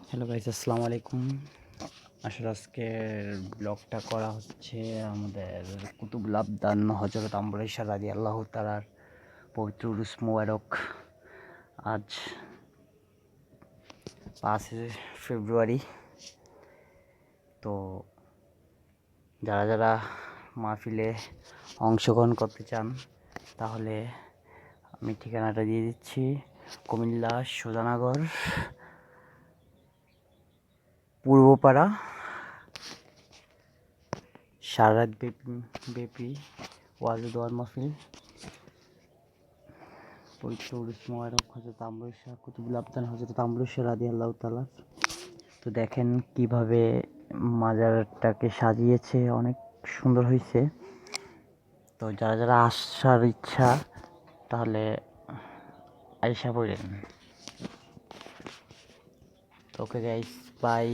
Hello guys, আসসালামু আলাইকুম। আসলে আজকের ব্লগটা করা হচ্ছে আমাদের কুতুবুল আবদান হযরত আম্বর ঈসা রাদিয়াল্লাহু তাআলার পবিত্র উরুস মোবারক। আজ 5 ফেব্রুয়ারি। তো যারা যারা মাহফিলে অংশগ্রহণ করতে চান তাহলে আমি ঠিকানাটা দিয়ে দিচ্ছি। কুমিল্লা সুজানগর পূর্বপাড়া, সারারাত ব্যাপী ওয়াজ ও দোয়ার মাহফিল, পবিত্র উরুস মোবারক হযরত আম্বর ঈসা কুতুবুল আবদান হযরত আম্বর ঈসা রাদিয়াল্লাহু তাআলা। তো দেখেন কিভাবে মাজারটাকে সাজিয়েছে, অনেক সুন্দর হয়েছে। তো যারা যারা আসার ইচ্ছা তাহলে আইসা পড়েন। তো ওকে গাইস, বাই।